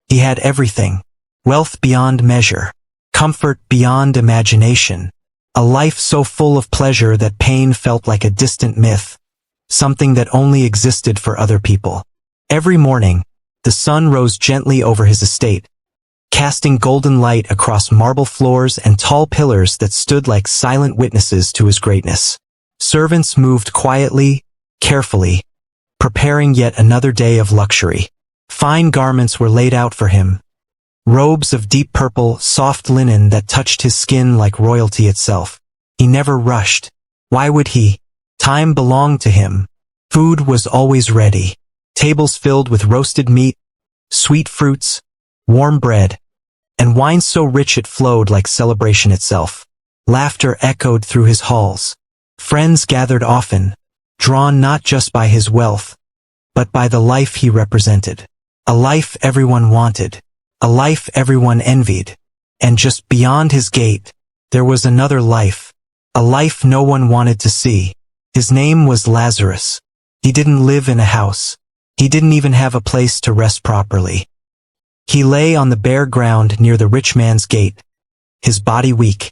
He had everything. Wealth beyond measure. Comfort beyond imagination. A life so full of pleasure that pain felt like a distant myth. Something that only existed for other people. Every morning, the sun rose gently over his estate, casting golden light across marble floors and tall pillars that stood like silent witnesses to his greatness. Servants moved quietly, carefully, preparing yet another day of luxury. Fine garments were laid out for him. Robes of deep purple, soft linen that touched his skin like royalty itself. He never rushed. Why would he? Time belonged to him. Food was always ready. Tables filled with roasted meat, sweet fruits, warm bread, and wine so rich it flowed like celebration itself. Laughter echoed through his halls. Friends gathered often, drawn not just by his wealth, but by the life he represented. A life everyone wanted. A life everyone envied. And just beyond his gate, there was another life. A life no one wanted to see. His name was Lazarus. He didn't live in a house. He didn't even have a place to rest properly. He lay on the bare ground near the rich man's gate, his body weak,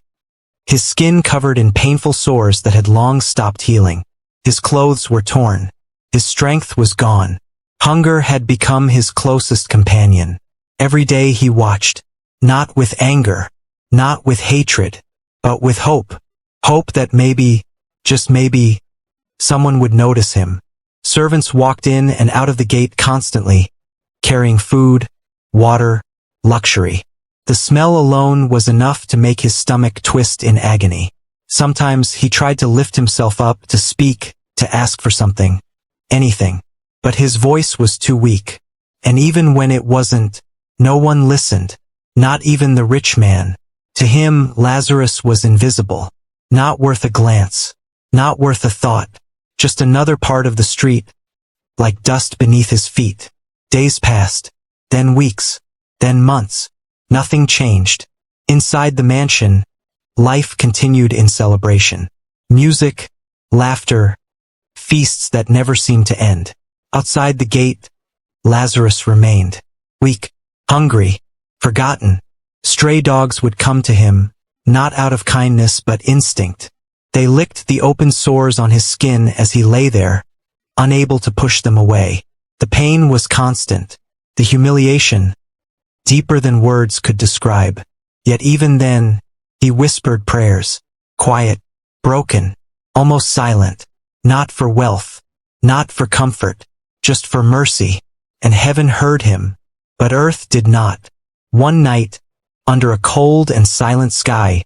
his skin covered in painful sores that had long stopped healing. His clothes were torn. His strength was gone. Hunger had become his closest companion. Every day he watched, not with anger, not with hatred, but with hope. Hope that maybe, just maybe, someone would notice him. Servants walked in and out of the gate constantly, carrying food, water, luxury. The smell alone was enough to make his stomach twist in agony. Sometimes he tried to lift himself up, to speak, to ask for something, anything. But his voice was too weak. And even when it wasn't, no one listened, not even the rich man. To him, Lazarus was invisible, not worth a glance, not worth a thought, just another part of the street, like dust beneath his feet. Days passed, then weeks, then months. Nothing changed. Inside the mansion, life continued in celebration. Music, laughter, feasts that never seemed to end. Outside the gate, Lazarus remained, weak, hungry, forgotten. Stray dogs would come to him, not out of kindness but instinct. They licked the open sores on his skin as he lay there, unable to push them away. The pain was constant, the humiliation, deeper than words could describe. Yet even then, he whispered prayers, quiet, broken, almost silent, not for wealth, not for comfort, just for mercy. And heaven heard him, but earth did not. One night, under a cold and silent sky,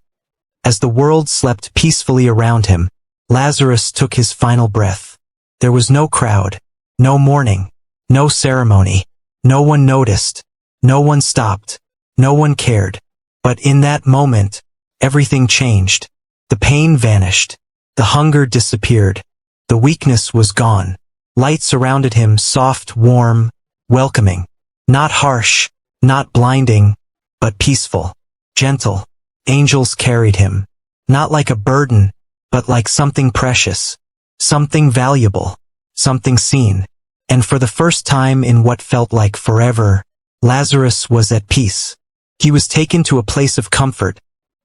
as the world slept peacefully around him, Lazarus took his final breath. There was no crowd, no mourning, no ceremony. No one noticed, no one stopped, no one cared. But in that moment, everything changed. The pain vanished, the hunger disappeared, the weakness was gone. Light surrounded him, soft, warm, welcoming. Not harsh, not blinding, but peaceful, gentle. Angels carried him, not like a burden, but like something precious, something valuable, something seen. And for the first time in what felt like forever, Lazarus was at peace. He was taken to a place of comfort,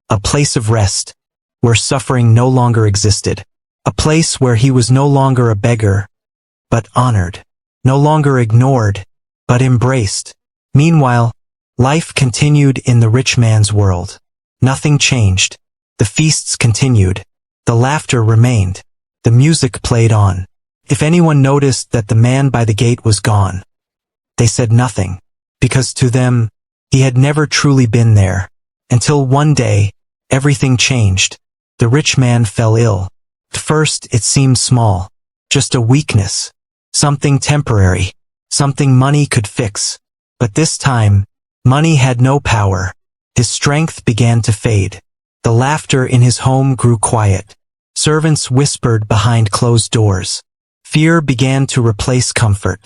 a place of rest, where suffering no longer existed, a place where he was no longer a beggar, but honored, no longer ignored, but embraced. Meanwhile, life continued in the rich man's world. Nothing changed. The feasts continued. The laughter remained. The music played on. If anyone noticed that the man by the gate was gone, they said nothing, because to them, he had never truly been there. Until one day, everything changed. The rich man fell ill. At first, it seemed small, just a weakness, something temporary, something money could fix. But this time, money had no power. His strength began to fade. The laughter in his home grew quiet. Servants whispered behind closed doors. Fear began to replace comfort.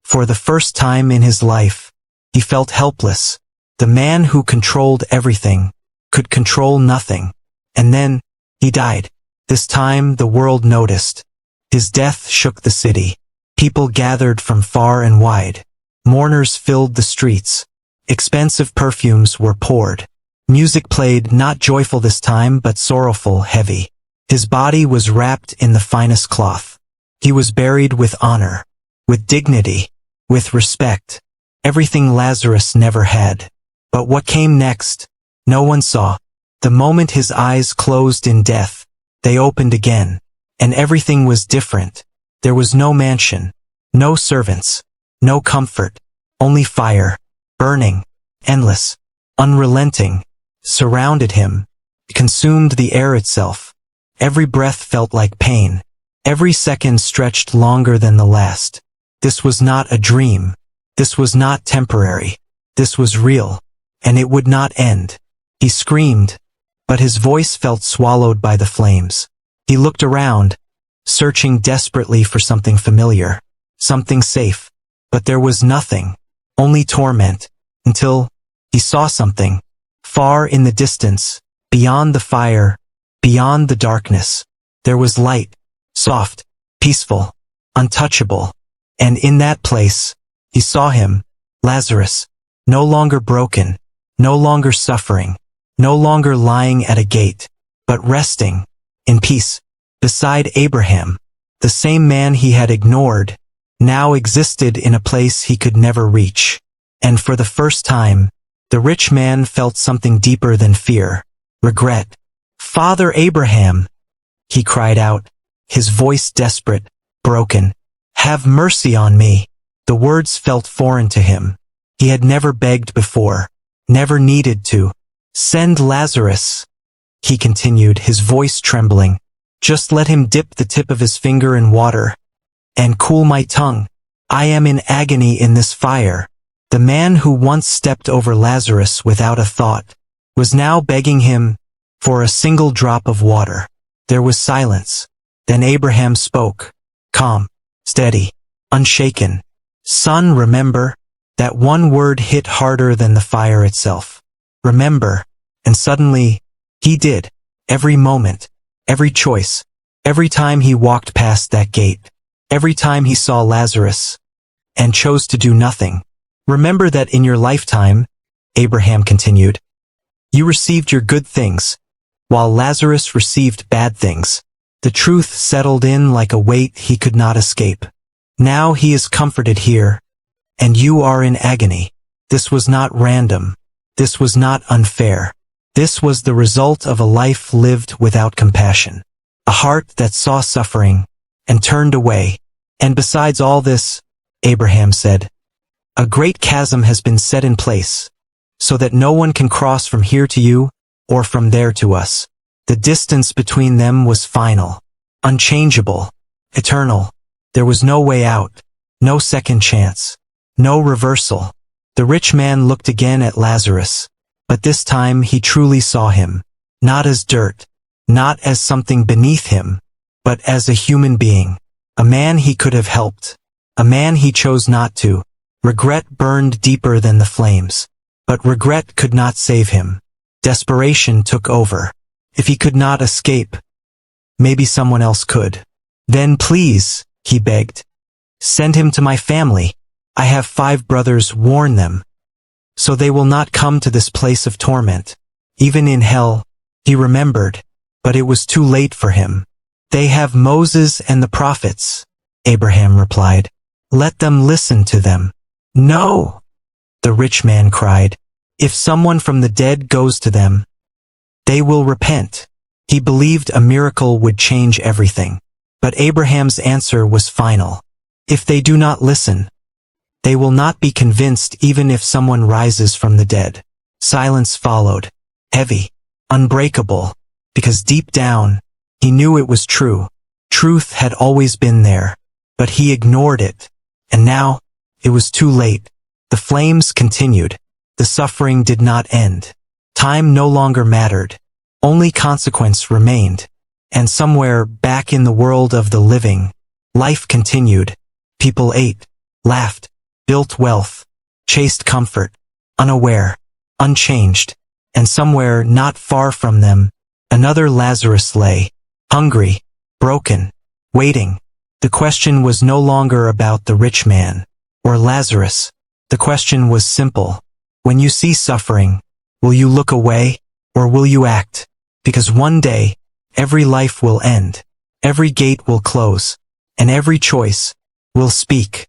For the first time in his life, he felt helpless. The man who controlled everything could control nothing. And then, he died. This time the world noticed. His death shook the city. People gathered from far and wide. Mourners filled the streets. Expensive perfumes were poured. Music played, not joyful this time, but sorrowful, heavy. His body was wrapped in the finest cloth. He was buried with honor, with dignity, with respect. Everything Lazarus never had. But what came next, no one saw. The moment his eyes closed in death, they opened again, and everything was different. There was no mansion, no servants, no comfort, only fire, burning, endless, unrelenting, surrounded him, consumed the air itself. Every breath felt like pain. Every second stretched longer than the last. This was not a dream. This was not temporary. This was real, and it would not end. He screamed, but his voice felt swallowed by the flames. He looked around, searching desperately for something familiar, something safe. But there was nothing, only torment, until he saw something. Far in the distance, beyond the fire, beyond the darkness, there was light, soft, peaceful, untouchable. And in that place, he saw him, Lazarus, no longer broken, no longer suffering, no longer lying at a gate, but resting, in peace, beside Abraham. The same man he had ignored, now existed in a place he could never reach. And for the first time, the rich man felt something deeper than fear, regret. "Father Abraham," he cried out, his voice desperate, broken. "Have mercy on me." The words felt foreign to him. He had never begged before, never needed to. "Send Lazarus," he continued, his voice trembling. "Just let him dip the tip of his finger in water, and cool my tongue. I am in agony in this fire." The man who once stepped over Lazarus without a thought, was now begging him for a single drop of water. There was silence. Then Abraham spoke, calm, steady, unshaken. "Son, remember." That one word hit harder than the fire itself. Remember. And suddenly, he did. Every moment, every choice, every time he walked past that gate, every time he saw Lazarus, and chose to do nothing. "Remember that in your lifetime," Abraham continued, "you received your good things, while Lazarus received bad things." The truth settled in like a weight he could not escape. Now he is comforted here, and you are in agony. This was not random. This was not unfair. This was the result of a life lived without compassion. A heart that saw suffering, and turned away. "And besides all this," Abraham said, "a great chasm has been set in place, so that no one can cross from here to you, or from there to us." The distance between them was final, unchangeable, eternal. There was no way out, no second chance, no reversal. The rich man looked again at Lazarus, but this time he truly saw him, not as dirt, not as something beneath him, but as a human being, a man he could have helped, a man he chose not to. Regret burned deeper than the flames, but regret could not save him. Desperation took over. If he could not escape, maybe someone else could. "Then please," he begged, "send him to my family. I have 5 brothers, warn them, so they will not come to this place of torment. Even in hell." He remembered, but it was too late for him. "They have Moses and the prophets," Abraham replied. "Let them listen to them." "No," the rich man cried. "If someone from the dead goes to them, they will repent." He believed a miracle would change everything. But Abraham's answer was final. If they do not listen, they will not be convinced even if someone rises from the dead. Silence followed, heavy, unbreakable, because deep down, he knew it was true. Truth had always been there, but he ignored it. And now, it was too late. The flames continued. The suffering did not end. Time no longer mattered. Only consequence remained. And somewhere back in the world of the living, life continued. People ate, laughed, built wealth, chased comfort, unaware, unchanged. And somewhere not far from them, another Lazarus lay, hungry, broken, waiting. The question was no longer about the rich man, or Lazarus. The question was simple. When you see suffering, will you look away, or will you act? Because one day, every life will end, every gate will close, and every choice will speak.